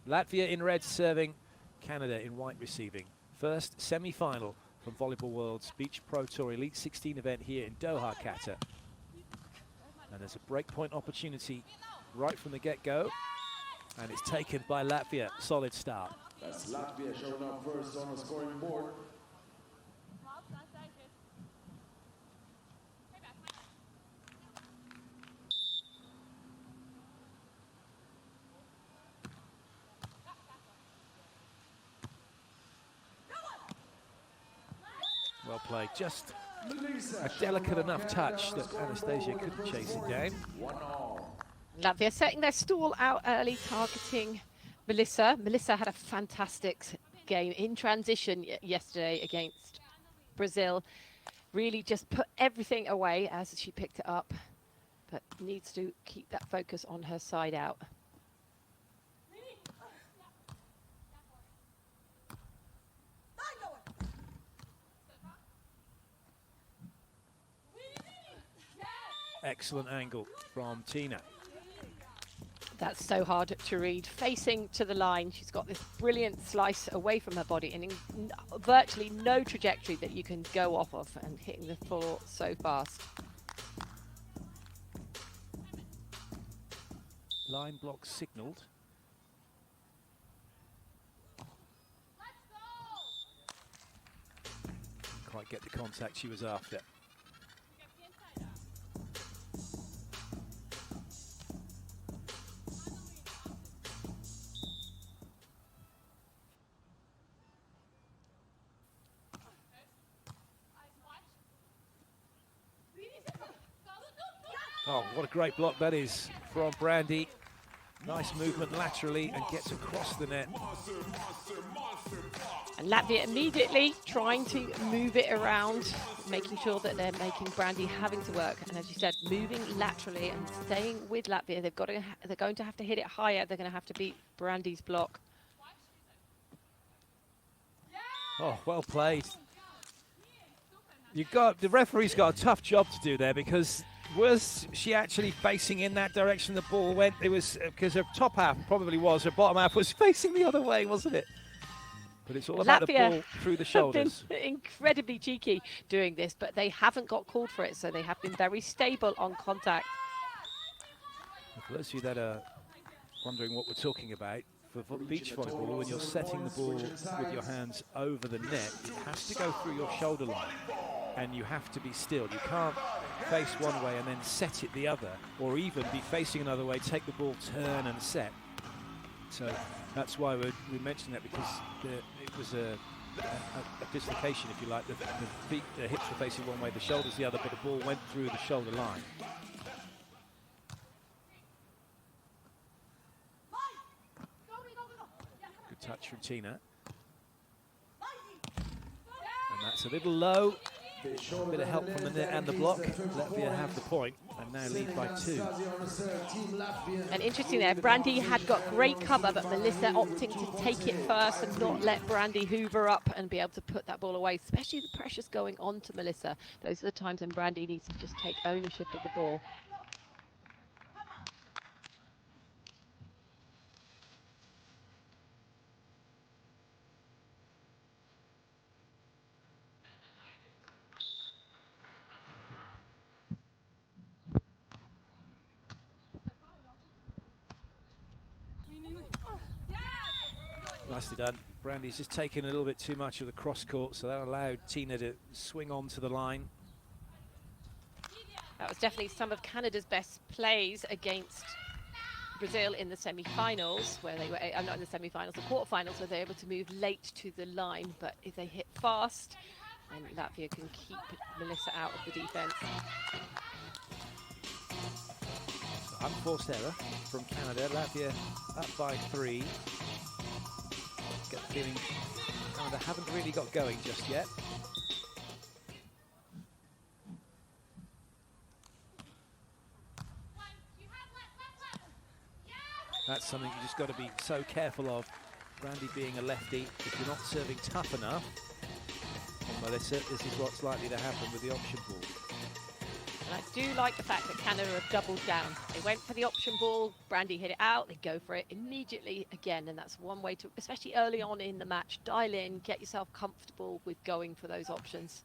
Latvia in red serving, Canada in white receiving. First semi-final from Volleyball World's Beach Pro Tour Elite 16 event here in Doha, Qatar. And there's a breakpoint opportunity right from the get-go. And it's taken by Latvia. Solid start. That's Latvia showing up first on the scoring board. Well played. Just a delicate enough touch that Anastasija couldn't chase it down. Latvia setting their stall out early, targeting Melissa. Melissa had a fantastic game in transition yesterday against Brazil. Really just put everything away as she picked it up, but needs to keep that focus on her side out. Excellent angle from Tina. That's so hard to read. Facing to the line, she's got this brilliant slice away from her body and in virtually no trajectory that you can go off of, and hitting the floor so fast. Line block signaled. Didn't quite get the contact she was after. Oh, what a great block that is from Brandie. Nice movement laterally and gets across the net. And Latvia immediately trying to move it around, making sure that they're making Brandie having to work. And as you said, moving laterally and staying with Latvia. They're going to have to hit it higher. They're going to have to beat Brandie's block. Oh, well played. The referee's got a tough job to do there, because was she actually facing in that direction the ball went? It was because her top half probably was, her bottom half was facing the other way, wasn't it? But it's all about the ball through the shoulders. Been incredibly cheeky doing this, but they haven't got called for it, so they have been very stable on contact. For those of you that are wondering what we're talking about, for beach volleyball, when you're setting the ball with your hands over the net, it has to go through your shoulder line, and you have to be still. You can't face one way and then set it the other, or even be facing another way, take the ball, turn and set. So that's why we mentioned that, because it was a dislocation, if you like. The hips were facing one way, the shoulders the other, but the ball went through the shoulder line. Good touch from Tina. And that's a little low. A bit of help from the net and the block. Latvia have the point and now lead by 2. And interesting there, Brandie had got great cover, but Melissa opting to take it first and not let Brandie hoover up and be able to put that ball away, especially the pressure's going on to Melissa. Those are the times when Brandie needs to just take ownership of the ball. Nicely done. Brandie's just taken a little bit too much of the cross court, so that allowed Tina to swing on to the line. That was definitely some of Canada's best plays against Brazil in the semi-finals, where they were, not in the semi-finals, the quarter-finals, where they're able to move late to the line. But if they hit fast, then Latvia can keep Melissa out of the defense. So unforced error from Canada. Latvia up by 3. Get the feeling Canada haven't really got going just yet. That's something you just got to be so careful of. Brandie being a lefty, if you're not serving tough enough on Melissa, this is what's likely to happen with the option ball. And I do like the fact that Canada have doubled down. They went for the option ball, Brandie hit it out, they go for it immediately again, and that's one way to, especially early on in the match, dial in, get yourself comfortable with going for those options.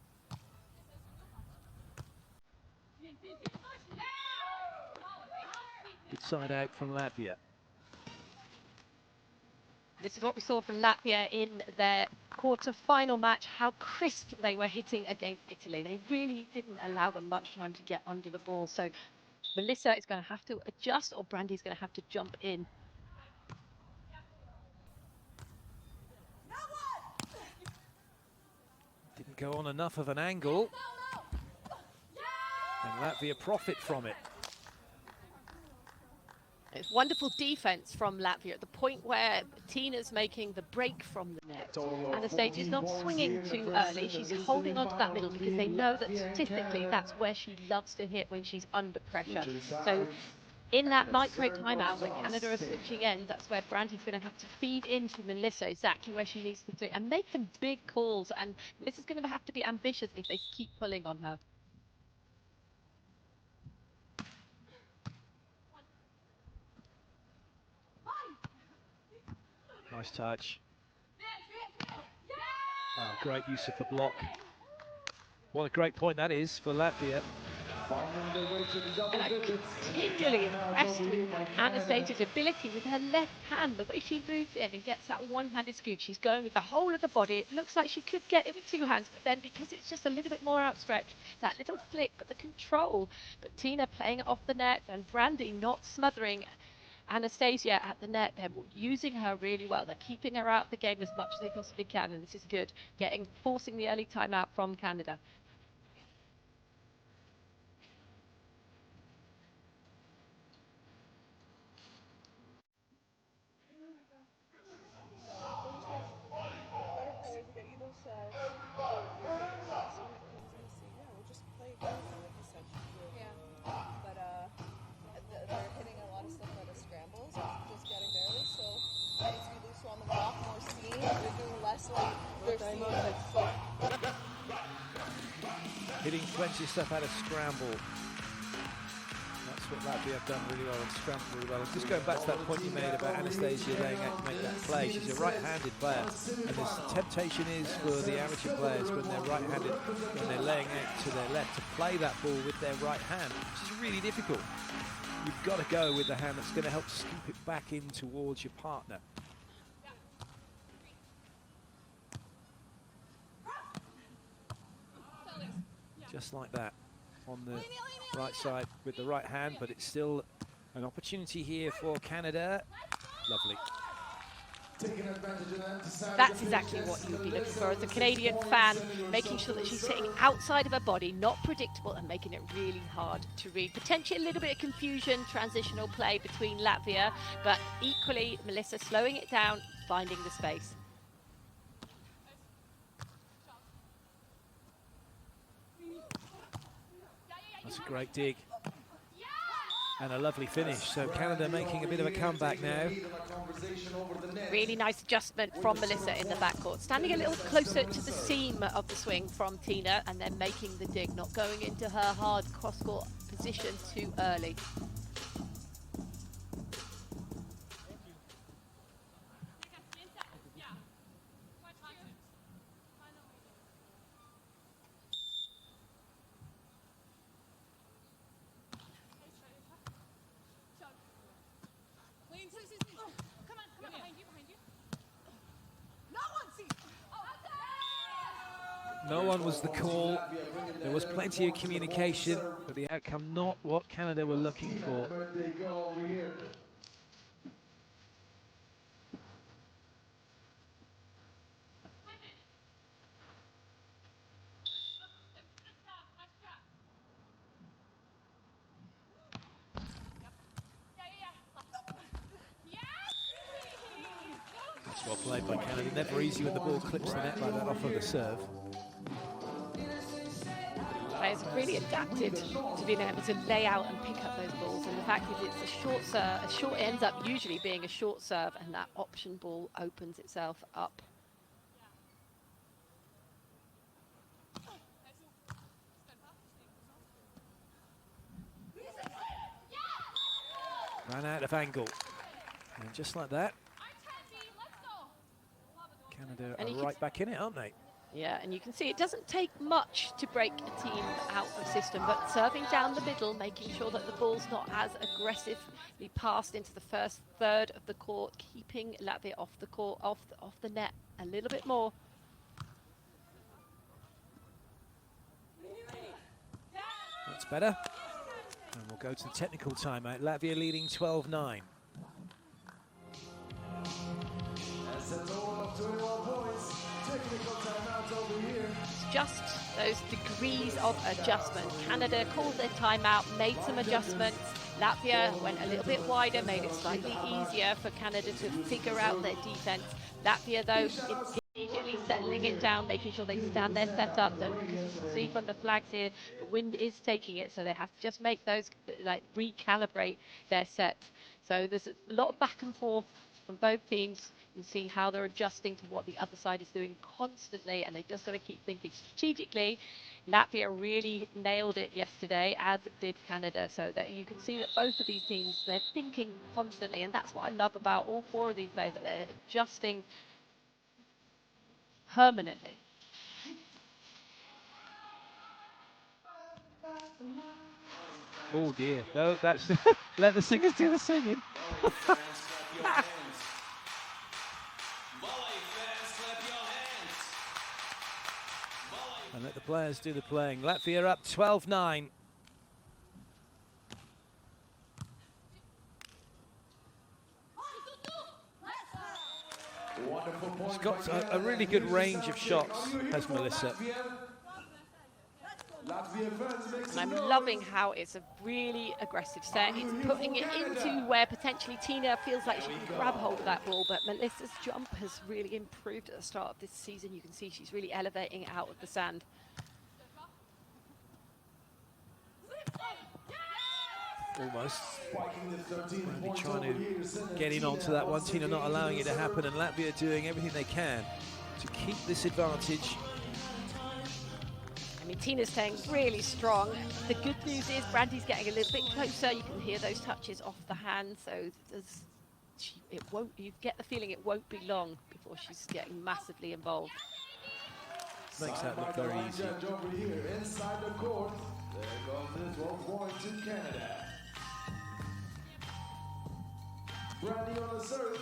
Good side out from Latvia. This is what we saw from Latvia in their quarter-final match, how crisp they were hitting against Italy. They really didn't allow them much time to get under the ball. So Melissa is going to have to adjust, or Brandie's going to have to jump in. Didn't go on enough of an angle. And Latvia profit from it. It's wonderful defense from Latvia at the point where Tina's making the break from the net. Anastasija's not swinging too early. She's holding onto that middle because they know that statistically that's where she loves to hit when she's under pressure. So in that micro timeout when Canada are switching ends, that's where Brandie's going to have to feed into Melissa exactly where she needs to do and make some big calls. And this is going to have to be ambitious if they keep pulling on her. Nice touch. Oh, great use of the block. What a great point that is for Latvia. And I'm particularly impressed with Anastasija's ability with her left hand, the way she moves in and gets that one-handed scoop. She's going with the whole of the body. It looks like she could get it with two hands, but then because it's just a little bit more outstretched, that little flick, but the control. But Tina playing it off the net and Brandie not smothering Anastasija at the net. They're using her really well. They're keeping her out of the game as much as they possibly can, and this is good. Forcing the early timeout from Canada. Hitting plenty of stuff out of scramble. That's what Latvia have done really well and scrambled really well. And just going back to that point you made about Anastasija laying out to make that play, she's a right-handed player, and the temptation is for the amateur players when they're right-handed, when they're laying out to their left, to play that ball with their right hand, which is really difficult. You've got to go with the hand that's going to help scoop it back in towards your partner. Just like that, on the right side with the right hand, but it's still an opportunity here for Canada. Lovely. That's exactly what you would be looking for as a Canadian fan, making sure that she's sitting outside of her body, not predictable, and making it really hard to read. Potentially a little bit of confusion, transitional play between Latvia, but equally Melissa slowing it down, finding the space. That's a great dig. And a lovely finish. So Canada making a bit of a comeback now. Really nice adjustment from Melissa in the backcourt. Standing a little closer to the seam of the swing from Tina and then making the dig, not going into her hard cross-court position too early. No one was the call. There was plenty of communication, but the outcome not what Canada were looking for. That's well played by Canada. Never easy when the ball clips the net like that off of the serve. Players have really adapted to being able to lay out and pick up those balls, and the fact is it's a short serve, it ends up usually being a short serve, and that option ball opens itself up. Ran out of angle. And just like that, Canada are right back in it, aren't they? Yeah, and you can see it doesn't take much to break a team out of system, but serving down the middle, making sure that the ball's not as aggressively passed into the first third of the court, keeping Latvia off the court, off the net a little bit more. That's better. And we'll go to the technical timeout. Latvia leading 12-9. That's a total of 21 points. Technical timeout over here. It's just those degrees of adjustment. Canada called their timeout, made some adjustments. Latvia went a little bit wider, made it slightly easier for Canada to figure out their defense. Latvia, though, immediately settling it down, making sure they stand their setup. So you can see from the flags here, the wind is taking it, so they have to just make those, like, recalibrate their set. So there's a lot of back and forth from both teams. You can see how they're adjusting to what the other side is doing constantly, and they just got to keep thinking strategically. Latvia really nailed it yesterday, as did Canada, so that you can see that both of these teams, they're thinking constantly, and that's what I love about all four of these players, that they're adjusting permanently. Oh dear, no, that's let the singers do the singing. And let the players do the playing. Latvia up 12-9. She's got a really good range of shots, has Melissa. And I'm loving how it's a really aggressive set. It's putting it into where potentially Tina feels like she can grab hold of that ball, but Melissa's jump has really improved at the start of this season. You can see she's really elevating it out of the sand. Almost. Brandie trying to get in onto that one. Tina not allowing it to happen, and Latvia doing everything they can to keep this advantage. I mean, Tina's staying really strong. The good news is Brandie's getting a little bit closer. You can hear those touches off the hand, so it won't. You get the feeling it won't be long before she's getting massively involved. Makes that look very easy. Over here, inside the court. There goes this 1 point to Canada. Brandie on the serve.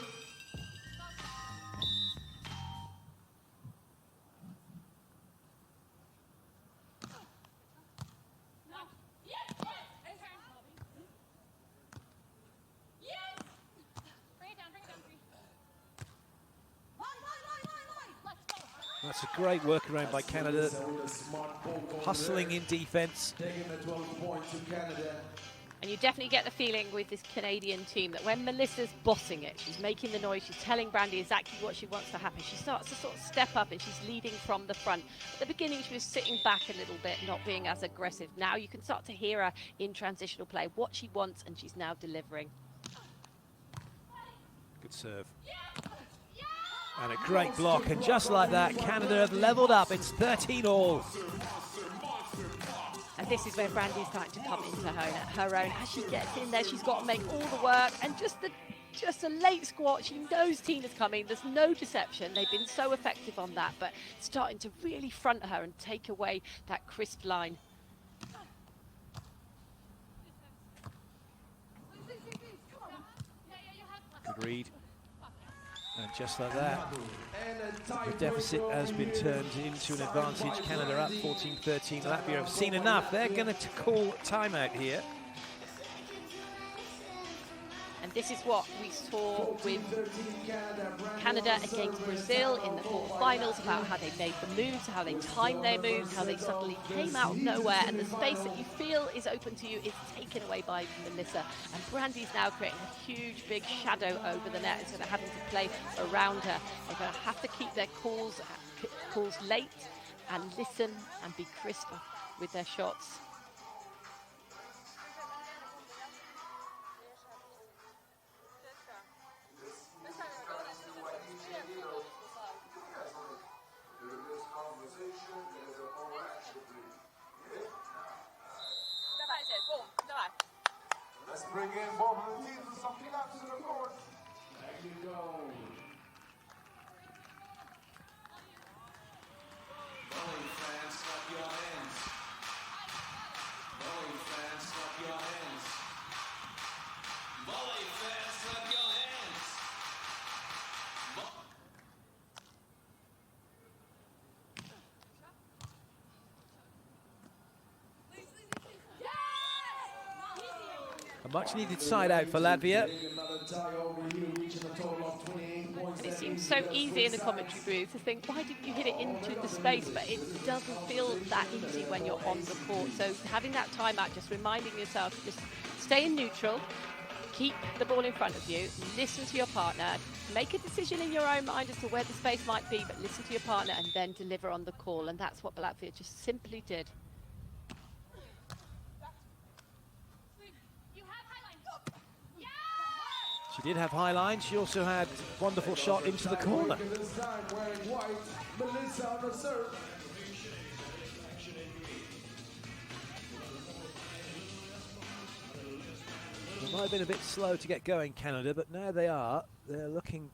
That's a great workaround by Canada, hustling in defense. And you definitely get the feeling with this Canadian team that when Melissa's bossing it, she's making the noise, she's telling Brandie exactly what she wants to happen. She starts to sort of step up and she's leading from the front. At the beginning, she was sitting back a little bit, not being as aggressive. Now you can start to hear her in transitional play, what she wants, and she's now delivering. Good serve. And a great block, and just like that, Canada have leveled up. It's 13-all. And this is where Brandie's starting to come into her own. As she gets in there, she's got to make all the work, and just a late squat. She knows Tina's coming. There's no deception. They've been so effective on that, but starting to really front her and take away that crisp line. Good read. And just like that, the deficit has been turned into an advantage. Canada up 14-13. Latvia have seen enough. They're going to call timeout here. And this is what we saw with Canada against Brazil in the quarterfinals, about how they made the moves, how they timed their moves, how they suddenly came out of nowhere, and the space that you feel is open to you is taken away by Melissa. And Brandie's now creating a huge, big shadow over the net, so they're having to play around her. They're going to have to keep their calls late and listen and be crisp with their shots. bring in both of the teams with some laps to the court. There you go. Volley fans, clap your hands. Volley fans, clap your hands. Volley fans, clap your hands. A much-needed side out for Latvia. It seems so easy in the commentary booth to think, why didn't you hit it into the space? But it doesn't feel that easy when you're on the court. So having that timeout, just reminding yourself to just stay in neutral, keep the ball in front of you, listen to your partner, make a decision in your own mind as to where the space might be, but listen to your partner and then deliver on the call. And that's what Latvia just simply did. She did have high line. She also had wonderful shot into the corner. They might have been a bit slow to get going, Canada, but now they are. They're looking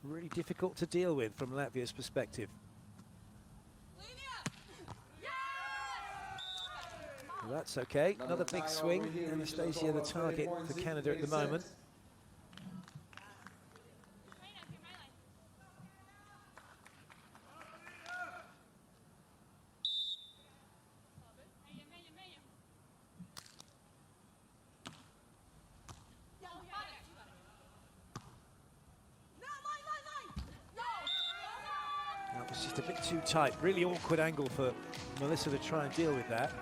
really difficult to deal with from Latvia's perspective. Well, that's okay. Another big swing. Anastasija the target for Canada at the moment. That was just a bit too tight. Really awkward angle for Melissa to try and deal with that.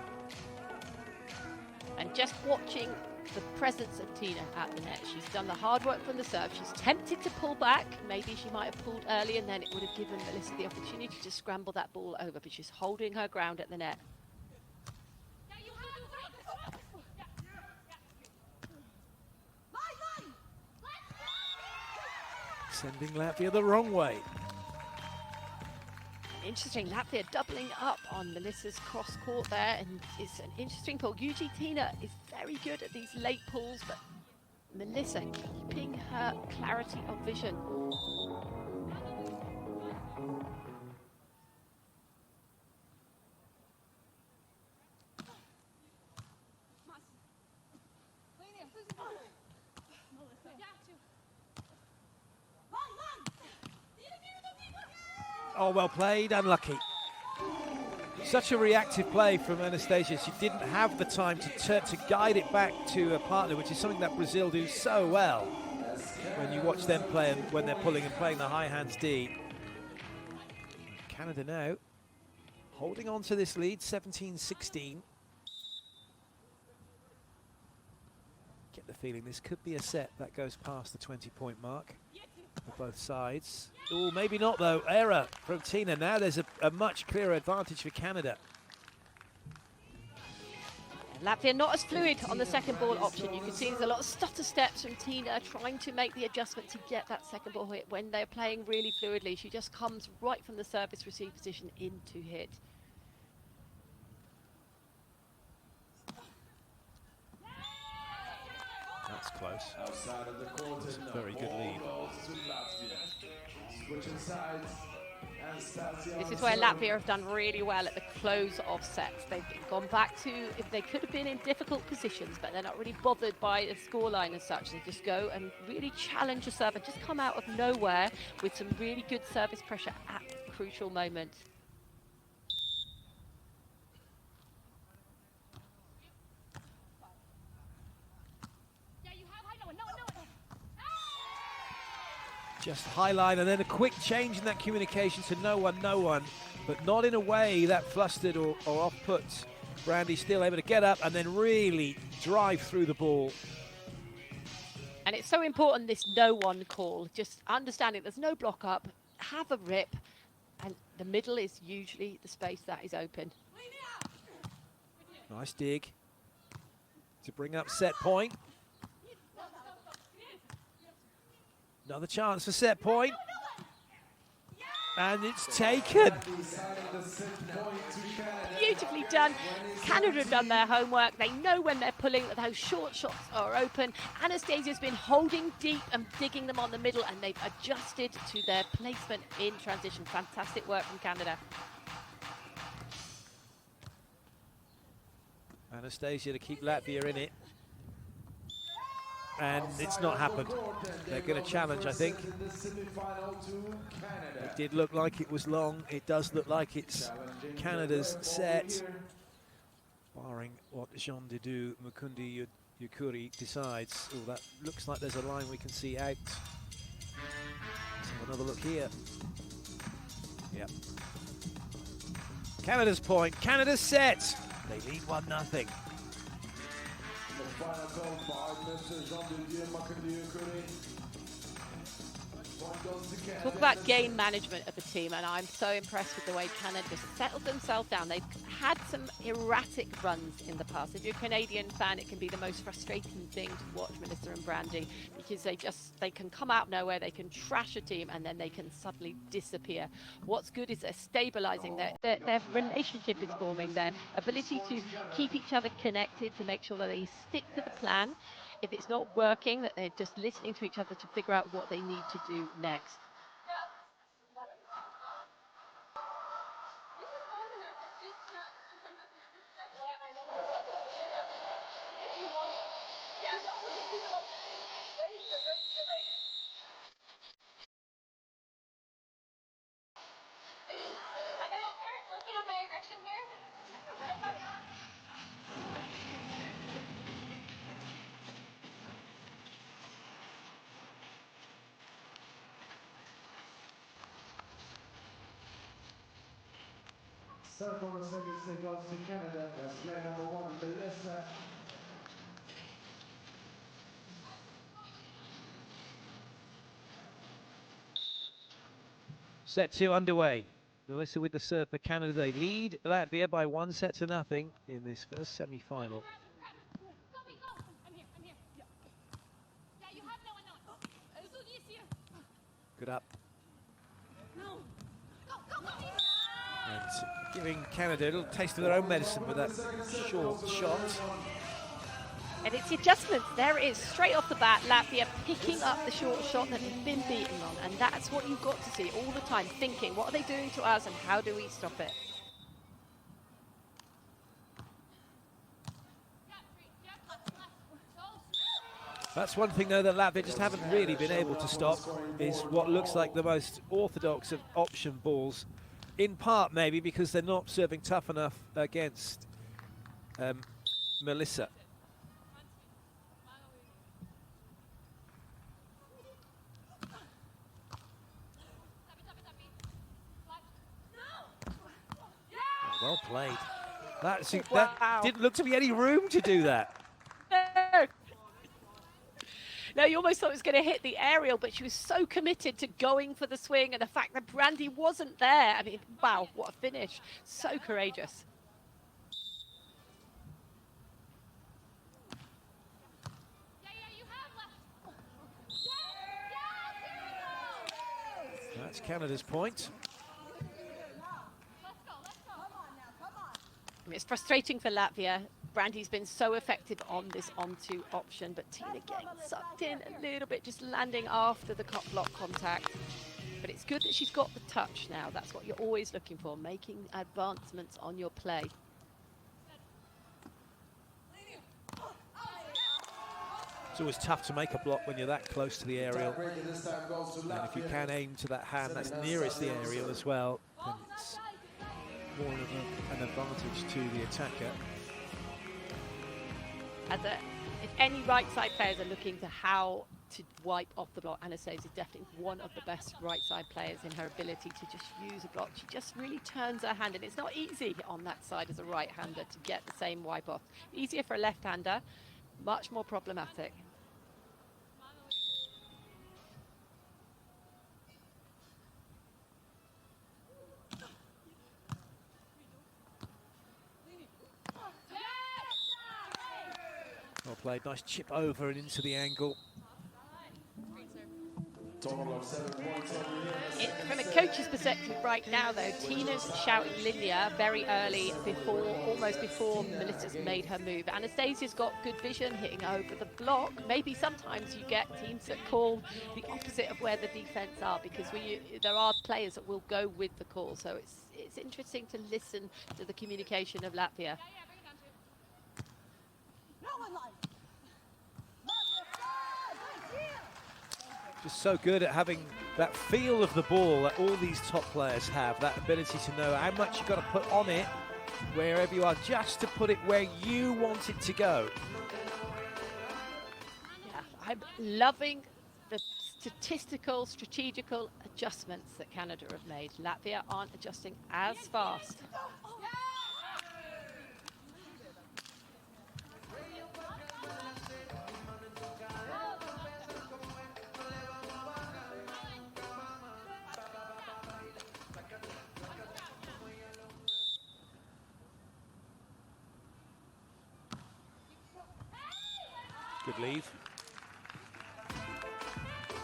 And just watching the presence of Tina at the net, she's done the hard work from the serve. She's tempted to pull back. Maybe she might have pulled early and then it would have given Melissa the opportunity to scramble that ball over, but she's holding her ground at the net. Sending Latvia the wrong way. Interesting, Latvia doubling up on Melissa's cross court there, and it's an interesting pull. Usually Tina is very good at these late pulls, but Melissa keeping her clarity of vision. Oh, well played, unlucky. Such a reactive play from Anastasija. She didn't have the time to guide it back to a partner, which is something that Brazil do so well when you watch them play and when they're pulling and playing the high hands deep. Canada now holding on to this lead, 17-16. Get the feeling this could be a set that goes past the 20-point mark for both sides. Oh, maybe not though. Error from Tina. Now there's a much clearer advantage for Canada. Latvia not as fluid on the second ball option. You can see there's a lot of stutter steps from Tina trying to make the adjustment to get that second ball hit when they're playing really fluidly. She just comes right from the service receive position into hit. That's close. Outside of the court, that's a very good lead. Switching sides. This is where Latvia have done really well at the close of sets. They've gone back to, if they could have been in difficult positions, but they're not really bothered by the scoreline as such. They just go and really challenge the serve and just come out of nowhere with some really good service pressure at a crucial moment. Just high line and then a quick change in that communication to no one, but not in a way that flustered or off-put. Brandie still able to get up and then really drive through the ball. And it's so important, this no one call, just understanding there's no block up, have a rip, and the middle is usually the space that is open. Nice dig to bring up set point. Another chance for set point. And it's taken. Beautifully done. Canada have done their homework. They know when they're pulling that those short shots are open. Anastasia's been holding deep and digging them on the middle, and they've adjusted to their placement in transition. Fantastic work from Canada. Anastasija to keep Latvia in it. And it's not happened. They're going to challenge, I think. It did look like it was long. It does look like it's Canada's set. Barring what Jean Dedu Mukundi Yukuri decides. Oh, that looks like there's a line we can see out. Let's have another look here. Yep. Canada's point. Canada's set. They lead 1-0. Talk about game management of the team, and I'm so impressed with the way Canada just settled themselves down. They've had some erratic runs in the past. If you're a Canadian fan, it can be the most frustrating thing to watch Melissa and Brandie, because they can come out of nowhere, they can trash a team, and then they can suddenly disappear. What's good is they're stabilizing, their relationship is forming, their ability to keep each other connected, to make sure that they stick to the plan. If it's not working, that they're just listening to each other to figure out what they need to do next. Start on the second set goes to Canada. That's player number 1, Melissa. Set 2 underway. Melissa with the serve for Canada. They lead Latvia by 1-0 in this first semi-final. Good up. And giving Canada a little taste of their own medicine with that short shot. And it's adjustments. There it is, straight off the bat, Latvia picking up the short shot that they've been beaten on. And that's what you've got to see all the time, thinking, what are they doing to us and how do we stop it? That's one thing, though, that Latvia just haven't really been able to stop, is what looks like the most orthodox of option balls. In part, maybe, because they're not serving tough enough against Melissa. Oh, well played. That didn't look to be any room to do that. No, you almost thought it was going to hit the aerial, but she was so committed to going for the swing, and the fact that Brandie wasn't there. I mean, wow, what a finish. So courageous. That's Canada's point. I mean, it's frustrating for Latvia. Brandie's been so effective on this on-2 option, but Tina getting sucked in a little bit, just landing after the block contact. But it's good that she's got the touch now. That's what you're always looking for, making advancements on your play. It's always tough to make a block when you're that close to the aerial. And if you can aim to that hand that's nearest the aerial as well, then it's more of an advantage to the attacker. If any right side players are looking to how to wipe off the block, Anastasija is definitely one of the best right side players in her ability to just use a block. She just really turns her hand, and it's not easy on that side as a right-hander to get the same wipe off. Easier for a left-hander, much more problematic. Well played, nice chip over and into the angle. Total of 7 points over here. From a coach's perspective right now, though, Tina's shouting Lilia very early, almost before Melissa's made her move. Anastasia's got good vision, hitting over the block. Maybe sometimes you get teams that call the opposite of where the defense are, because there are players that will go with the call. So it's interesting to listen to the communication of Latvia. Just so good at having that feel of the ball that all these top players have, that ability to know how much you've got to put on it wherever you are, just to put it where you want it to go. Yeah, I'm loving the strategical adjustments that Canada have made. Latvia aren't adjusting as fast. Good leave.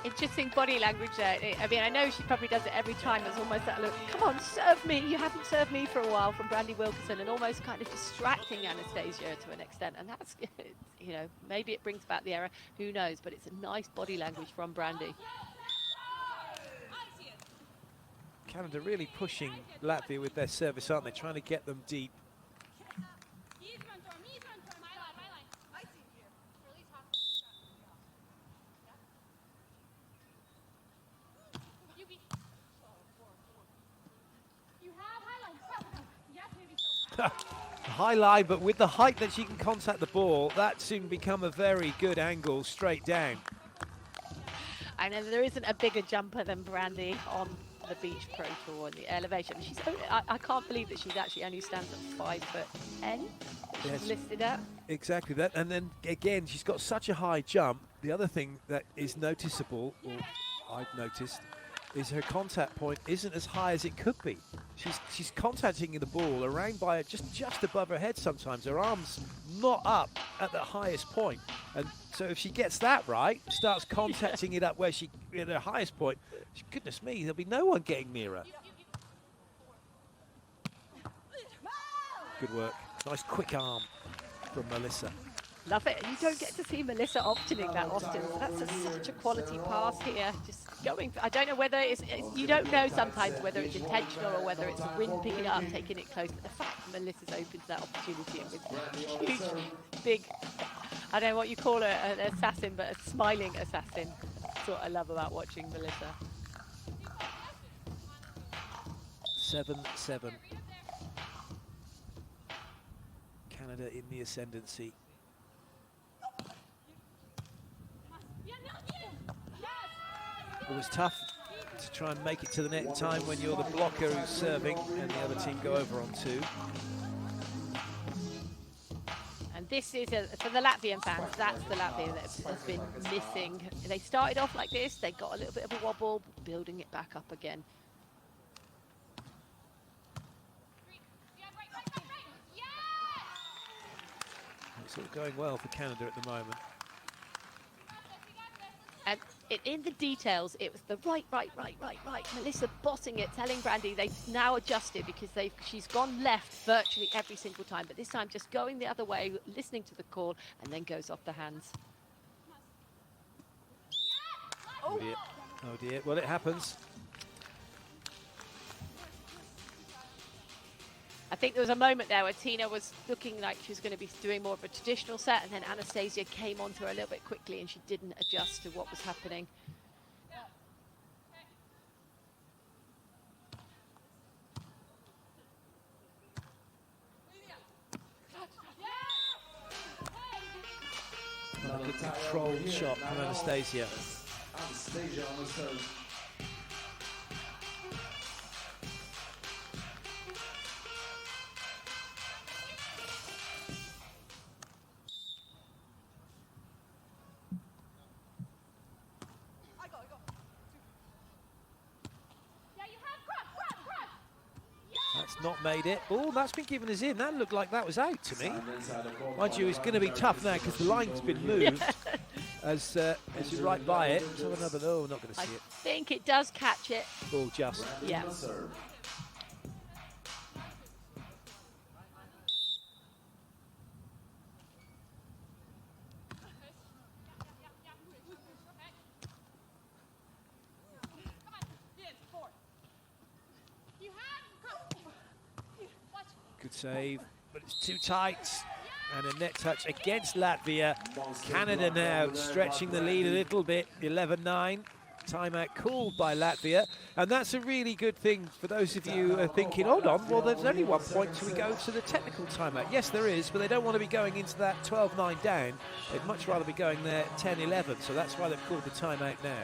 Interesting body language there. I mean, I know she probably does it every time. It's almost that look, come on, serve me. You haven't served me for a while, from Brandie Wilkinson, and almost kind of distracting Anastasija to an extent. And that's, you know, maybe it brings back the error. Who knows? But it's a nice body language from Brandie. Canada really pushing Latvia with their service, aren't they? Trying to get them deep. High line, but with the height that she can contact the ball, that soon become a very good angle straight down. I know there isn't a bigger jumper than Brandie on the Beach Pro Tour in the elevation. She's only, I can't believe that she's actually only stands at 5'10". She's Yes. listed at. Exactly that, and then again, she's got such a high jump. The other thing that is noticeable, or I've noticed, is her contact point isn't as high as it could be. She's contacting the ball around by just above her head sometimes. Her arm's not up at the highest point. And so if she gets that right, starts contacting it up where she, at her highest point, goodness me, there'll be no one getting near her. Good work. Nice quick arm from Melissa. Love it. You don't get to see Melissa optioning that often. So that's such a quality pass here. Just going. I don't know whether you don't know sometimes whether it's intentional or whether it's the wind picking it up, taking it close. But the fact that Melissa's opened that opportunity with huge, big, I don't know what you call her, an assassin, but a smiling assassin. That's what I love about watching Melissa. 7-7. Canada in the ascendancy. It was tough to try and make it to the net in time when you're the blocker who's serving and the other team go over on two. And this is, for the Latvian fans, that's the Latvia that has been missing. They started off like this, they got a little bit of a wobble, building it back up again. It's all going well for Canada at the moment. And in the details, it was the right. Melissa bossing it, telling Brandie they've now adjusted because she's gone left virtually every single time. But this time just going the other way, listening to the call, and then goes off the hands. Oh dear. Oh dear. Well, it happens. I think there was a moment there where Tina was looking like she was going to be doing more of a traditional set, and then Anastasija came onto her a little bit quickly and she didn't adjust to what was happening. Another good controlled shot from Anastasija. Anastasija on the serve. That's not made it. Oh, that's been given us in. That looked like that was out to me. Mind you, it's going to be tough now because the line's been moved. Yeah. as you're right by it. So another, oh, not going to I see it. think it does catch it. Oh, just. Yeah. Good save, but it's too tight. And a net touch against Latvia. Canada now stretching the lead a little bit, 11-9. Timeout called by Latvia. And that's a really good thing for those of you who are thinking, hold on, well, there's only 1 point till we go to the technical timeout. Yes, there is, but they don't want to be going into that 12-9 down. They'd much rather be going there 10-11, so that's why they've called the timeout now.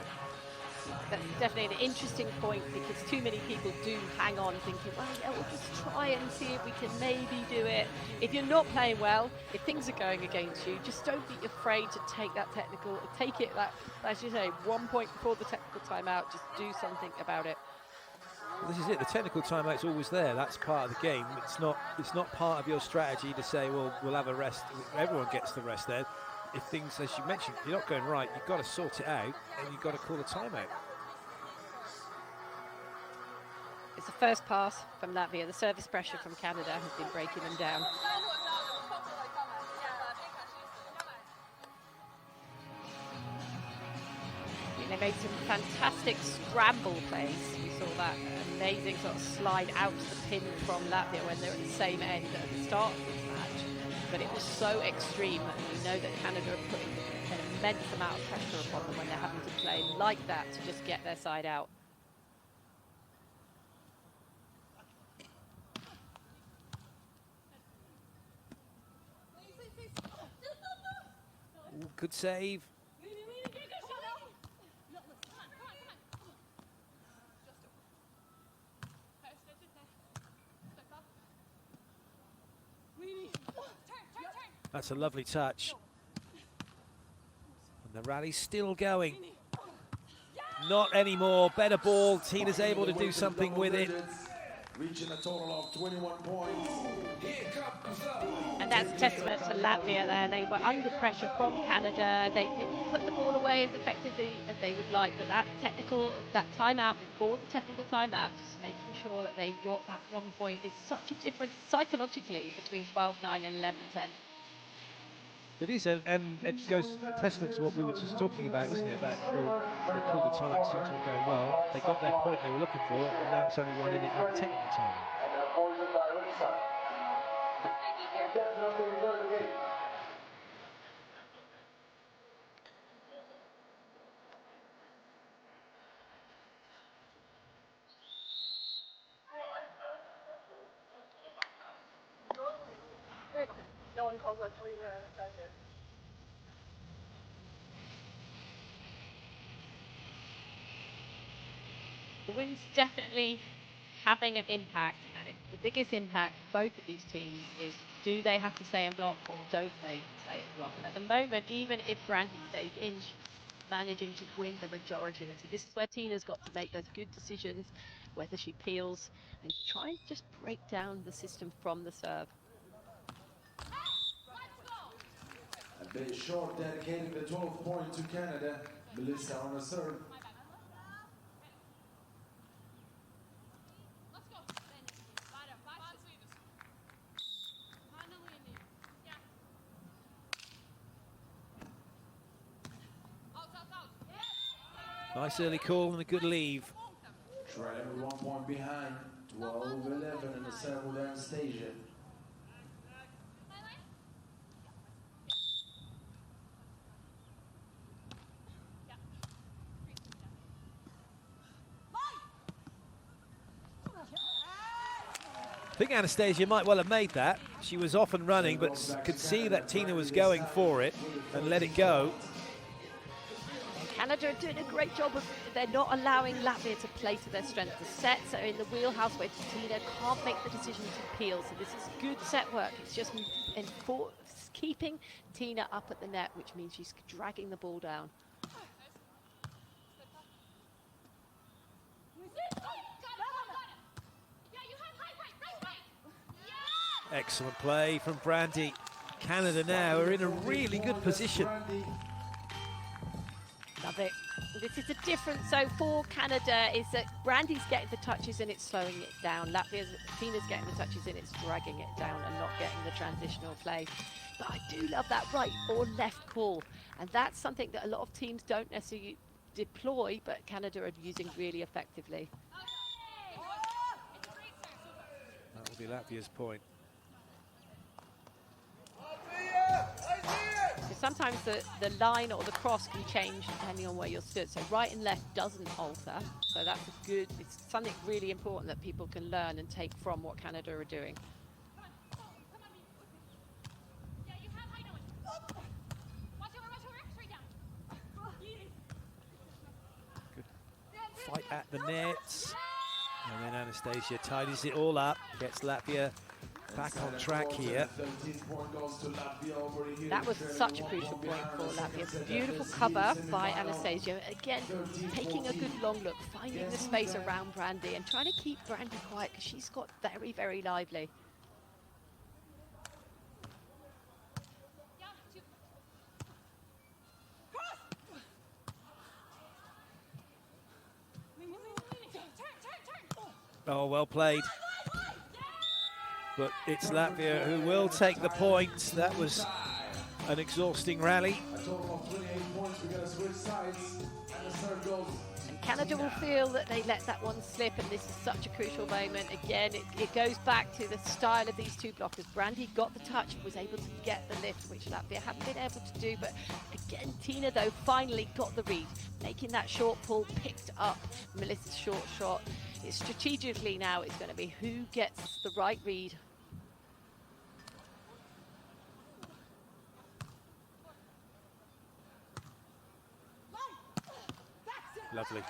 That's definitely an interesting point, because too many people do hang on thinking, well, yeah, we'll just try and see if we can maybe do it. If you're not playing well, if things are going against you, just don't be afraid to take that technical, take it that, as you say, 1 point before the technical timeout, just do something about it. This is it, the technical timeout's always there. That's part of the game. It's not part of your strategy to say, well, we'll have a rest. Everyone gets the rest there. If things, as you mentioned, if you're not going right, you've got to sort it out and you've got to call a timeout. It's the first pass from Latvia. The service pressure from Canada has been breaking them down. They made some fantastic scramble plays. We saw that amazing sort of slide out to the pin from Latvia when they're at the same end at the start of this match. But it was so extreme, and we know that Canada are putting an immense amount of pressure upon them when they're having to play like that to just get their side out. Good save. That's a lovely touch. And the rally's still going. Not anymore. Better ball. Tina's able to do something with it. Reaching a total of 21 points. And that's a testament to Latvia there. They were under pressure from Canada. They didn't put the ball away as effectively as they would like, but that timeout before the technical timeout, just making sure that they got that 1 point, is such a difference psychologically between 12-9 and 11-10. It is, and it goes testament to what we were just talking about, isn't it? About they called the time, seemed to have gone well. They got their point they were looking for, and now it's only one in it at the technical time. No one calls that for you, Anastasija. The win's definitely having an impact, and the biggest impact for both of these teams is, do they have to stay in block or don't they stay in block? And at the moment, even if Brandie stays in, she's managing to win the majority of it. So this is where Tina's got to make those good decisions, whether she peels and try and just break down the system from the serve. A bit short, dedicating the 12th point to Canada. Melissa on the serve. Nice early call and a good leave. Trailing with 1 point behind. 12-11 in the serve with Anastasija. I think Anastasija might well have made that. She was off and running, but could see that Tina was going for it and let it go. Canada are doing a great job of, they're not allowing Latvia to play to their strength. The sets are in the wheelhouse where Tina can't make the decision to peel. So this is good set work. It's just keeping Tina up at the net, which means she's dragging the ball down. Excellent play from Brandie. Canada now are in a really good position. love it. This is the difference. So for Canada is that Brandie's getting the touches and it's slowing it down. Tina's getting the touches and it's dragging it down and not getting the transitional play. But I do love that right or left call. And that's something that a lot of teams don't necessarily deploy, but Canada are using really effectively. That will be Latvia's point. So sometimes the line or the cross can change depending on where you're stood. So right and left doesn't alter. So that's it's something really important that people can learn and take from what Canada are doing. Good fight at the nets. And then Anastasija tidies it all up, gets Latvia back on track here. That was such a crucial point for Latvia. Beautiful cover by Anastasija. Again, taking a good long look, finding the space around Brandie and trying to keep Brandie quiet because she's got very, very lively. Oh, well played. But it's Latvia who will take the point. That was an exhausting rally. And Canada will feel that they let that one slip, and this is such a crucial moment. Again, it goes back to the style of these two blockers. Brandie got the touch, was able to get the lift, which Latvia haven't been able to do. But again, Tina, though, finally got the read, making that short pull, picked up Melissa's short shot. It's strategically now, it's going to be who gets the right read. Lovely.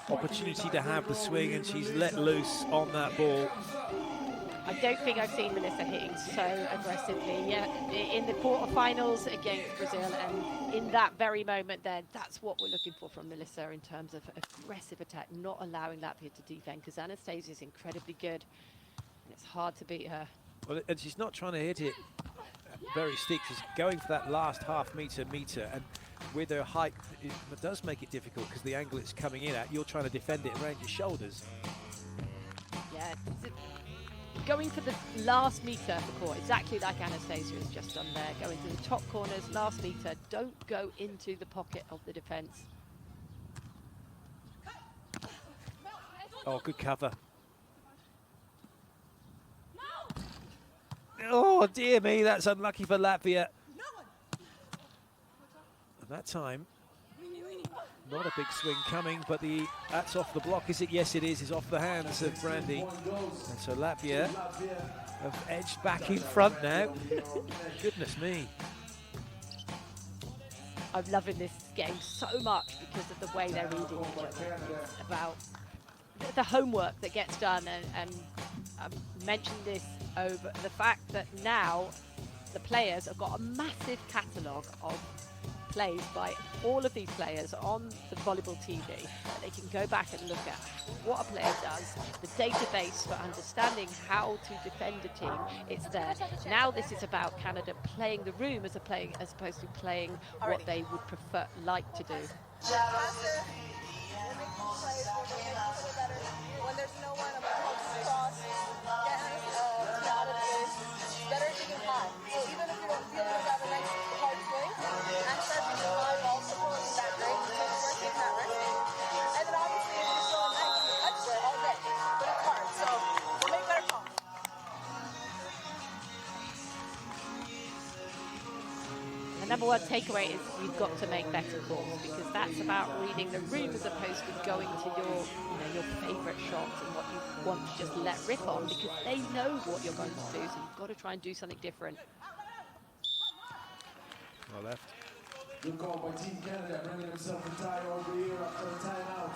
Opportunity to have the swing, and she's let loose on that ball. I don't think I've seen Melissa hitting so aggressively yet in the quarterfinals against Brazil, and in that very moment there, that's what we're looking for from Melissa in terms of aggressive attack, not allowing Latvia to defend, because Anastasija is incredibly good and it's hard to beat her. Well, and she's not trying to hit it very steep, she's going for that last half meter, and with her height, it does make it difficult because the angle it's coming in at, you're trying to defend it around your shoulders. Yeah, going for the last meter of the court, exactly like Anastasija has just done there. Going to the top corners, last meter. Don't go into the pocket of the defence. Oh, good cover. Oh, dear me, that's unlucky for Latvia. And that time, not a big swing coming, but that's off the block, is it? Yes, it is. It's off the hands of Brandie. And so Latvia have edged back in front now. Goodness me. I'm loving this game so much because of the way they're reading each other. It's about the homework that gets done, and I've mentioned this over the fact that now the players have got a massive catalogue of plays by all of these players on the volleyball TV. They can go back and look at what a player does, the database for understanding how to defend a team. It's there. Now this is about Canada playing the room as opposed to playing what they would like to do. When there's no one about to cross, get out of this, better if you can high. So even if you don't feel like you have a nice hard swing, Anastasija can high ball support is that great, so it's worth taking that risk. And then obviously if you're feeling nice, you can touch it all day, but it's hard, so make better calls. The number one takeaway is you've got to make better calls, because that's about reading the room as opposed to going to your favourite shots and what you want to just let rip on, because they know what you're going to do, so you've got to try and do something different. Well left. Good call by Team Canada, bringing himself a tie over here after a timeout.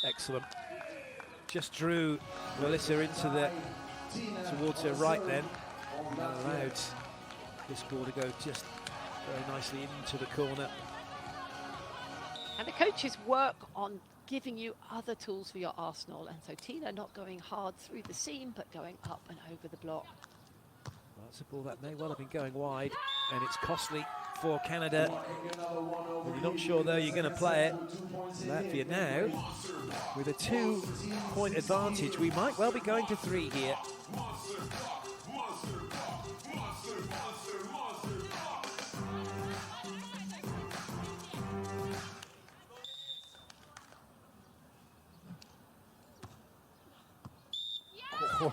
Excellent. Just drew Melissa towards her right then. And allowed this ball to go just very nicely into the corner. And the coaches work on giving you other tools for your arsenal. And so Tina not going hard through the seam, but going up and over the block. Well, that's a ball that may well have been going wide, and it's costly for Canada. When you're not sure, though, you're going to play it. Latvia now, with a 2-point advantage, we might well be going to 3 here.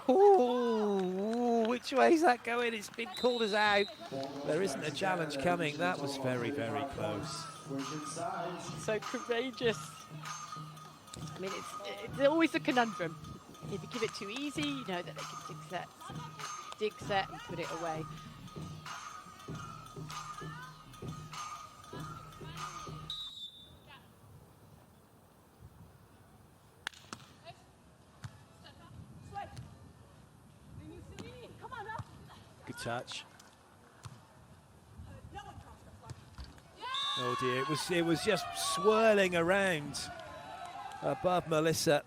Oh, which way is that going? It's been called us out. There isn't a challenge coming. That was very, very close. So courageous. I mean, it's always a conundrum. If you give it too easy, you know that they can dig set and put it away. Good touch. Oh dear, it was just swirling around above Melissa.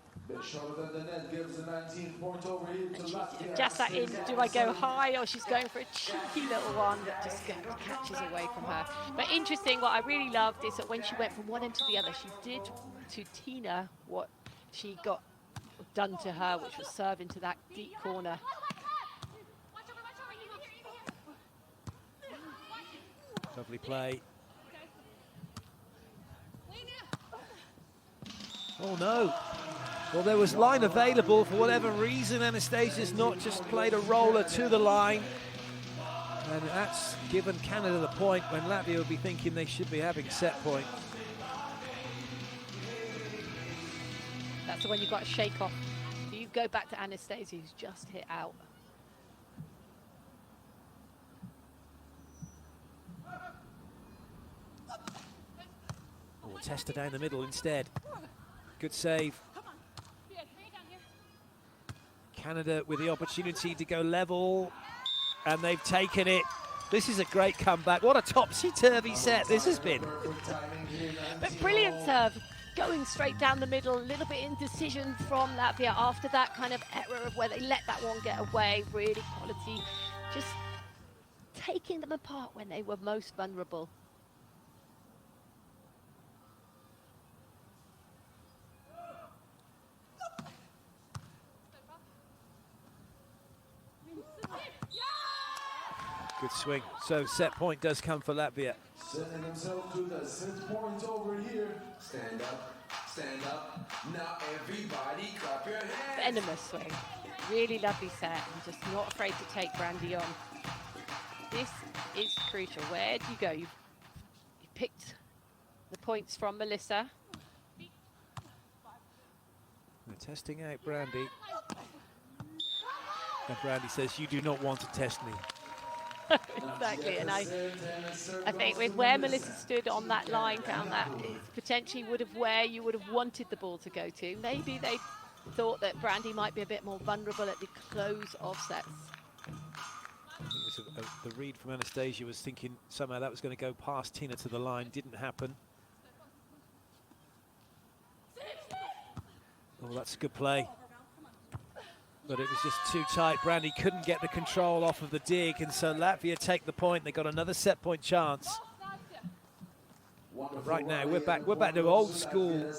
Just that in, do I go high, or she's going for a cheeky little one that just catches away from her. But interesting, what I really loved is that when she went from one end to the other, she did to Tina what she got done to her, which was serve into that deep corner. Lovely play. Oh no. Well, there was line available. For whatever reason, Anastasia's not just played a roller to the line. And that's given Canada the point when Latvia would be thinking they should be having set point. That's the one you've got to shake off. You go back to Anastasija, who's just hit out. Tester down the middle instead. Good save. Canada with the opportunity to go level, and they've taken it. This is a great comeback. What a topsy-turvy set this has been. But brilliant serve, going straight down the middle, a little bit indecision from Latvia after that kind of error of where they let that one get away. Really quality, just taking them apart when they were most vulnerable. Good swing. So set point does come for Latvia. Sending himself to the set point over here. Stand up, stand up. Now everybody clap your hands. Venomous swing. Really lovely set. I'm just not afraid to take Brandie on. This is crucial. Where do you go? You picked the points from Melissa. They're testing out Brandie. And Brandie says, "You do not want to test me." Exactly, and I think with where Melissa stood on that line down that, it potentially would have where you would have wanted the ball to go to. Maybe they thought that Brandie might be a bit more vulnerable at the close of sets. I think the read from Anastasija was thinking somehow that was going to go past Tina to the line. Didn't happen. Oh, that's a good play. But it was just too tight. Brandie couldn't get the control off of the dig, and so Latvia take the point. They got another set point chance. But right now we're back to old school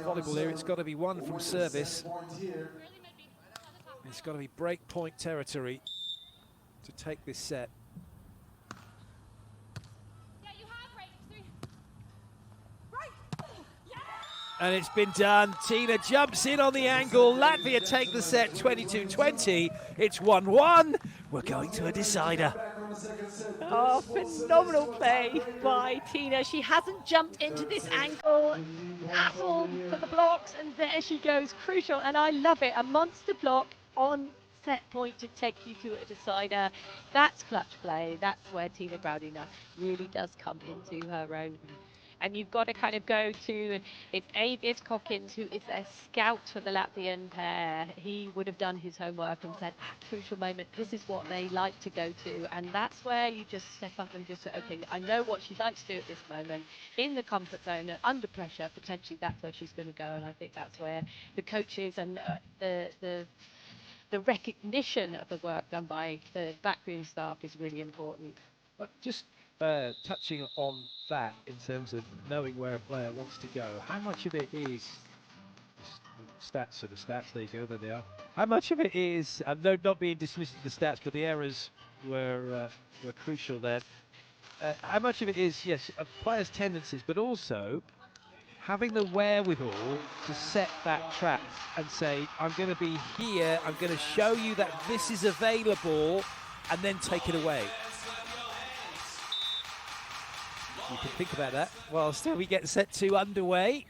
volleyball here. It's got to be one from service. It's got to be break point territory to take this set. And it's been done. Tina jumps in on the angle. Latvia take the set 22-20. It's 1-1. We're going to a decider. Oh, phenomenal play by Tina. She hasn't jumped into this angle at all for the blocks, and there she goes. Crucial, and I love it. A monster block on set point to take you to a decider. That's clutch play. That's where Tina Brandie really does come into her own. And you've got to kind of go to, if Avis Cockins, who is a scout for the Latvian pair, he would have done his homework and said, at crucial moment, this is what they like to go to. And that's where you just step up and just say, okay, I know what she likes to do at this moment, in the comfort zone, and under pressure, potentially that's where she's going to go. And I think that's where the coaches and the recognition of the work done by the backroom staff is really important. But just touching on that in terms of knowing where a player wants to go, how much of it is stats are the stats? There you go, there they are. How much of it is, no, not being dismissing the stats, but the errors were crucial there. How much of it is, yes, a player's tendencies, but also having the wherewithal to set that trap and say, I'm going to be here, I'm going to show you that this is available, and then take it away. You can think about that whilst we get set 2 underway.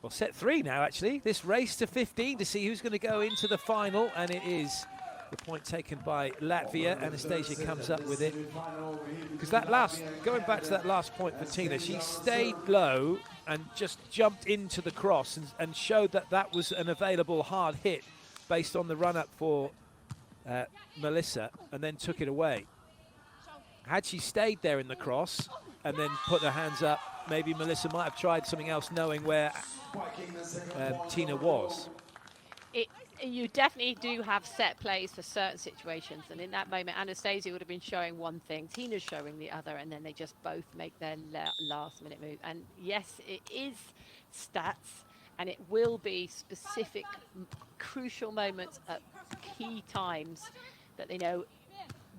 Well, set 3 now, actually. This race to 15 to see who's going to go into the final, and it is the point taken by Latvia. Anastasija comes up with it. Because that last, going back to that last point for Tina, she stayed low and just jumped into the cross and showed that that was an available hard hit based on the run-up for Melissa, and then took it away. Had she stayed there in the cross and then put her hands up, maybe Melissa might have tried something else, knowing where Tina was. You definitely do have set plays for certain situations, and in that moment Anastasija would have been showing one thing, Tina's showing the other, and then they just both make their last minute move. And yes, it is stats, and it will be specific crucial moments at key times that they know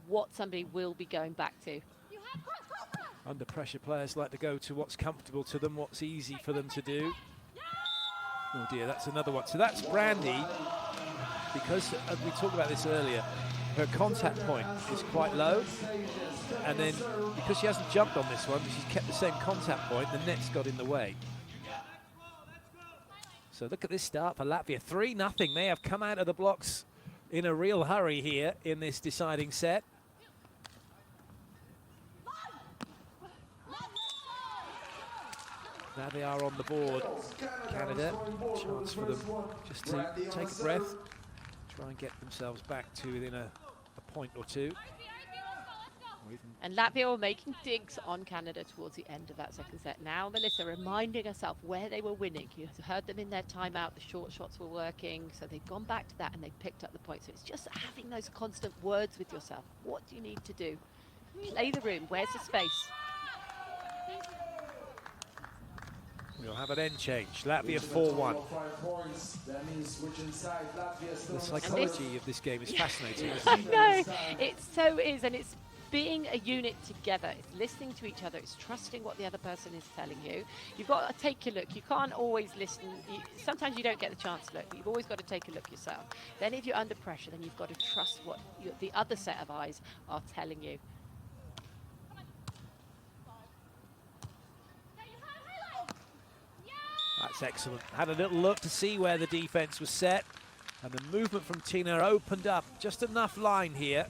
what somebody will be going back to. Under pressure, players like to go to what's comfortable to them, what's easy for them to do. Oh dear, that's another one. So that's Brandie, because as we talked about this earlier, her contact point is quite low, and then because she hasn't jumped on this one, she's kept the same contact point, the net's got in the way. So look at this start for Latvia, 3-0. They have come out of the blocks in a real hurry here in this deciding set. Now they are on the board, Canada. Chance for them just to take a breath, try and get themselves back to within a point or two. And Latvia were making digs on Canada towards the end of that second set. Now Melissa reminding herself where they were winning. You heard them in their timeout, the short shots were working, so they've gone back to that and they've picked up the point. So it's just having those constant words with yourself. What do you need to do? Play the room, where's the space? We'll have an end change. Latvia 4-1. The psychology of this game is fascinating, isn't it? I know, it so is, and it's being a unit together. It's listening to each other. It's trusting what the other person is telling you. You've got to take a look. You can't always listen. Sometimes you don't get the chance to look, but you've always got to take a look yourself. Then if you're under pressure, then you've got to trust what the other set of eyes are telling you. That's excellent. Had a little look to see where the defense was set, and the movement from Tina opened up just enough line here.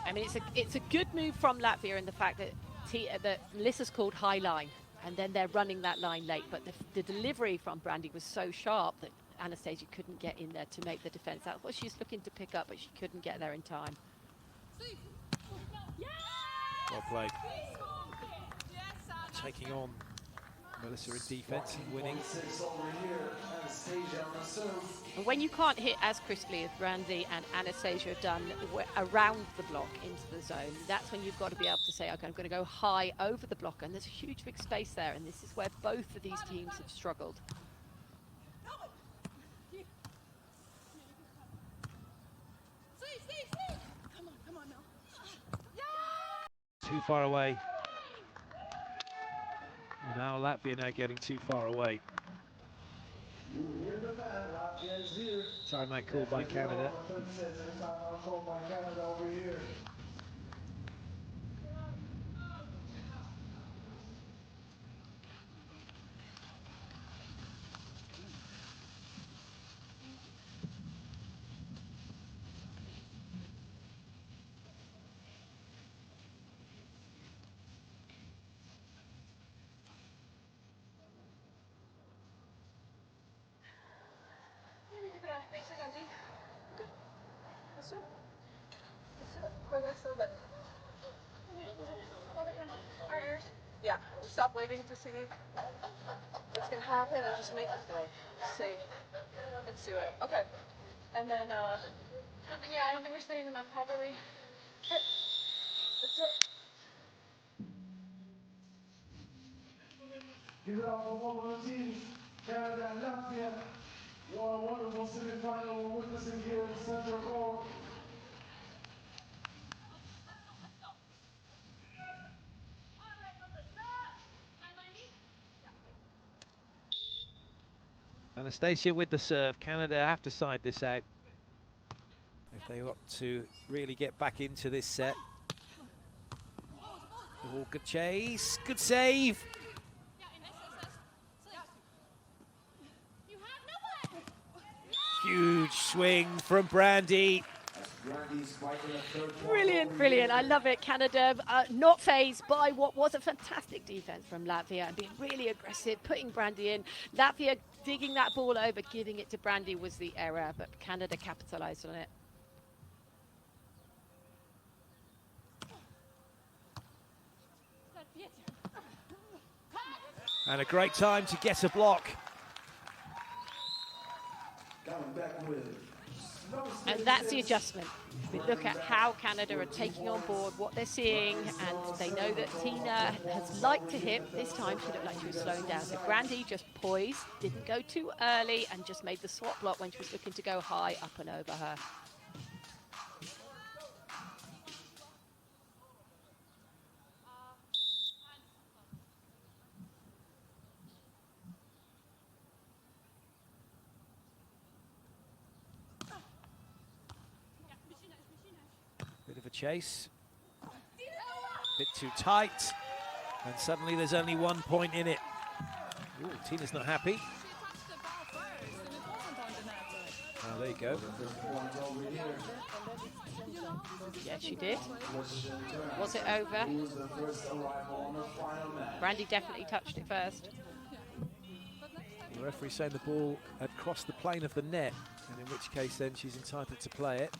I mean, it's a good move from Latvia in the fact that Melissa's called high line, and then they're running that line late. But the delivery from Brandie was so sharp that Anastasija couldn't get in there to make the defense. That's what she's looking to pick up, but she couldn't get there in time. Well played. Taking on Melissa in defense and winning. And when you can't hit as crisply as Brandie and Anastasija have done around the block into the zone, that's when you've got to be able to say, okay, I'm going to go high over the block, and there's a huge big space there, and this is where both of these teams have struggled. Too far away. Now Latvia now getting too far away. Timeout called by Canada. so that. Yeah. Stop waiting to see what's gonna happen and just make it see. Let's do it. Okay. And then yeah, I don't think we're setting them up properly. Okay. Let's do it. Give it up for one of the teams. Canada and Latvia. What a wonderful semi-final we're witnessing here in the center court. Anastasija with the serve. Canada have to side this out if they want to really get back into this set. Oh, good chase, good save. Huge swing from Brandie. Brilliant, brilliant. I love it. Canada not phased by what was a fantastic defense from Latvia and being really aggressive, putting Brandie in. Latvia digging that ball over, giving it to Brandie was the error, but Canada capitalized on it. And a great time to get a block. And that's the adjustment. We look at how Canada are taking on board what they're seeing, and they know that Tina has liked to hit. This time she looked like she was slowing down. So Brandie just poised, didn't go too early, and just made the swap block when she was looking to go high up and over her. Bit of a chase, bit too tight, and suddenly there's only 1 point in it. Ooh, Tina's not happy. Oh, there you go. Yeah, she did. Was it over? Brandie definitely touched it first. The referee saying the ball had crossed the plane of the net, and in which case then she's entitled to play it.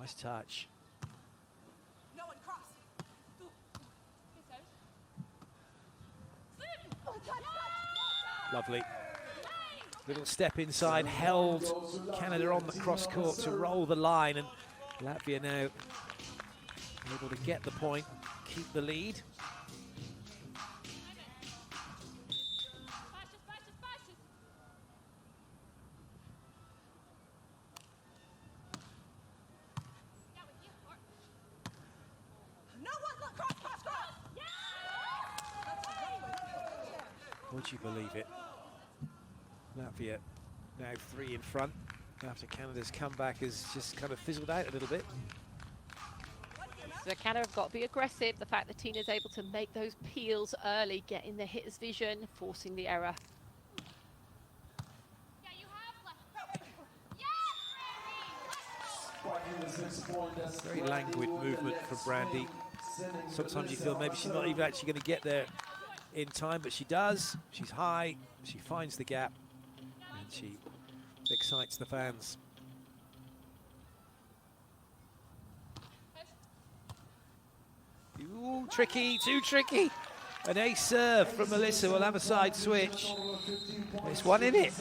Nice touch. Lovely. Little step inside, held Canada on the cross court to roll the line, and Latvia now able to get the point, keep the lead. Would you believe it? Latvia now 3 in front after Canada's comeback has just kind of fizzled out a little bit. So Canada have got to be aggressive. The fact that Tina's able to make those peels early, get in the hitter's vision, forcing the error. Very languid movement from Brandie. Sometimes you feel maybe she's not even actually going to get there in time, but she does. She's high, she finds the gap, and she excites the fans. Ooh, tricky, too tricky. An ace serve from Melissa. Will have a side switch. There's one in it.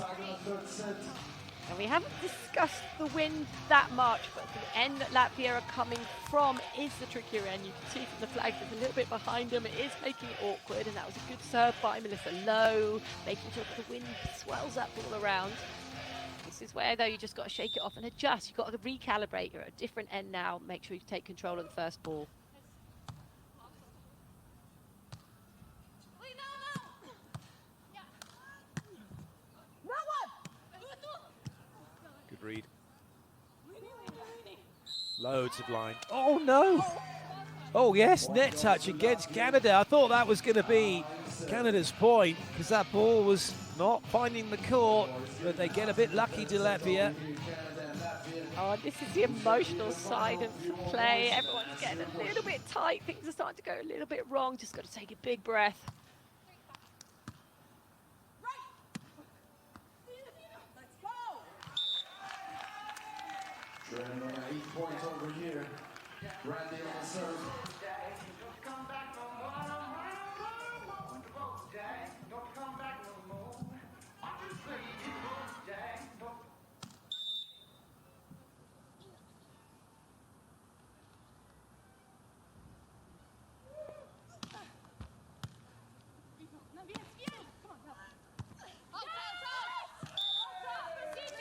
And we haven't discussed the wind that much, but the end that Latvia are coming from is the trickier end. You can see from the flag there's a little bit behind them. It is making it awkward, and that was a good serve by Melissa. Low, making sure that the wind swells up all around. This is where, though, you just got to shake it off and adjust. You've got to recalibrate. You're at a different end now. Make sure you take control of the first ball. Good read. Loads of line. Oh, no. Oh, yes, net touch against Canada. I thought that was going to be Canada's point because that ball was not finding the court, but they get a bit lucky to Latvia. Oh, this is the emotional side of the play. Everyone's getting a little bit tight. Things are starting to go a little bit wrong. Just got to take a big breath. Trailing on 8 points over here. Brandie on the serve.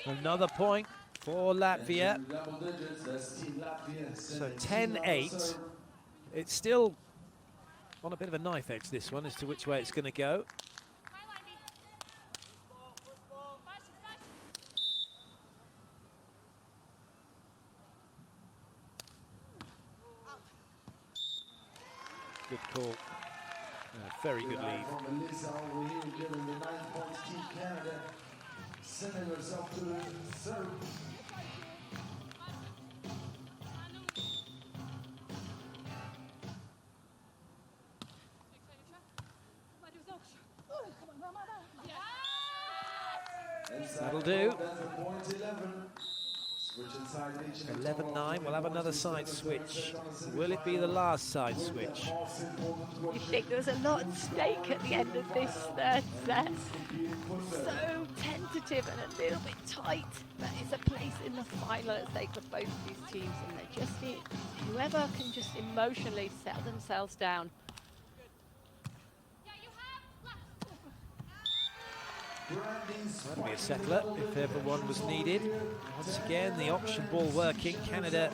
Another point for Latvia. Double digits, that's Team Latvia. So 10-8. It's still on a bit of a knife edge, this one, as to which way it's going to go. Good call. Very good lead. From Melissa over here, giving the 9 points to Canada. Sending herself to the serve. That'll do. 11-9. We'll have another side switch. Will it be the last side switch? You think there's a lot at stake at the end of this third set. So tentative and a little bit tight, but it's a place in the final at stake for both of these teams, and they just need whoever can just emotionally settle themselves down. That'll be a settler if ever one was needed. Once again, the option ball working. Canada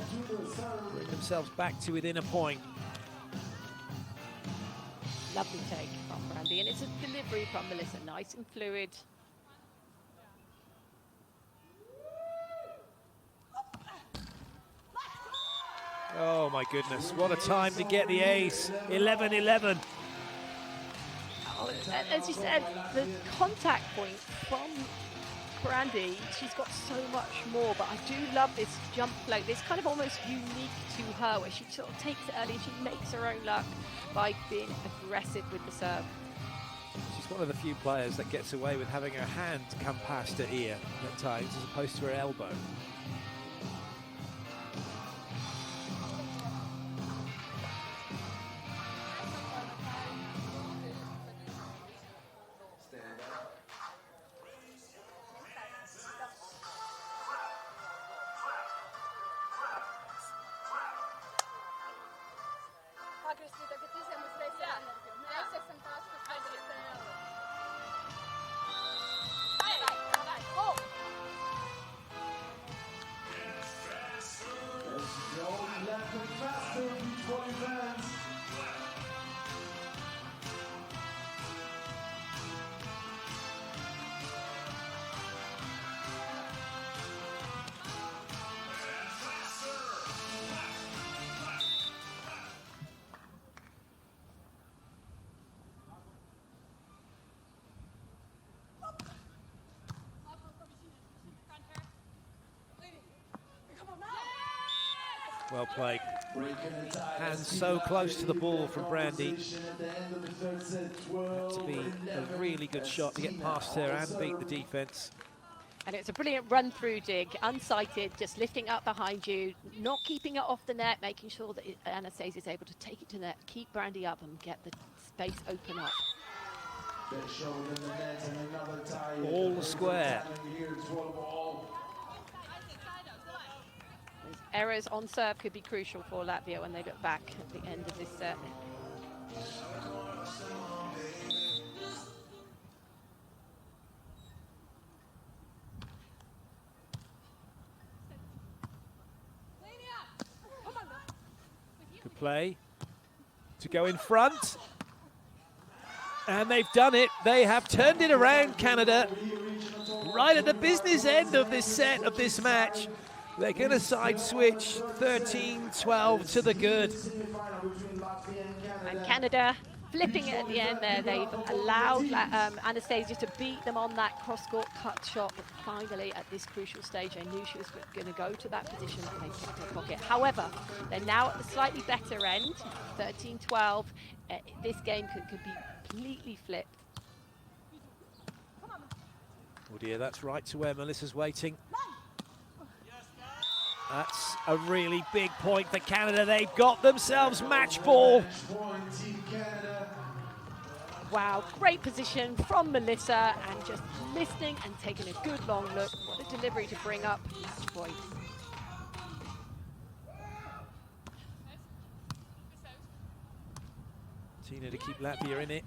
bring themselves back to within a point. Lovely take from Brandie, and it's a delivery from Melissa, nice and fluid. Oh my goodness, what a time to get the ace. 11-11. Oh, as you said, the contact point from Brandie, she's got so much more, but I do love this jump float. It's kind of almost unique to her, where she sort of takes it early and she makes her own luck by being aggressive with the serve. She's one of the few players that gets away with having her hand come past her ear at times, as opposed to her elbow. Well played. Hands so close to the ball from Brandie. Had to be a really good shot to get past her and beat the defence. And it's a brilliant run through dig, unsighted, just lifting up behind you, not keeping it off the net, making sure that Anastasija is able to take it to net, keep Brandie up and get the space open up. All square. Errors on serve could be crucial for Latvia when they look back at the end of this set. Good play to go in front. And they've done it. They have turned it around, Canada. Right at the business end of this set, of this match. They're going to side switch 13-12 to the good. And Canada flipping it at the end there. They've allowed Anastasija to beat them on that cross-court cut shot, but finally at this crucial stage, they knew she was going to go to that position and they kept her pocket. However, they're now at the slightly better end, 13-12. This game could be completely flipped. Oh dear, that's right to where Melissa's waiting. That's a really big point for Canada. They've got themselves match ball. Wow, great position from Melissa, and just listening and taking a good long look. What a delivery to bring up match point. Tina to keep Latvia in it.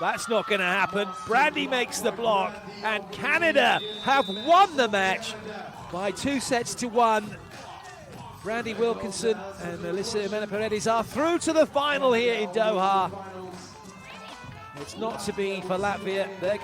That's not going to happen. Brandie makes the block, and Canada have won the match by 2-1. Brandie Wilkinson and Melissa Jimenez-Paredes are through to the final here in Doha. It's not to be for Latvia. They're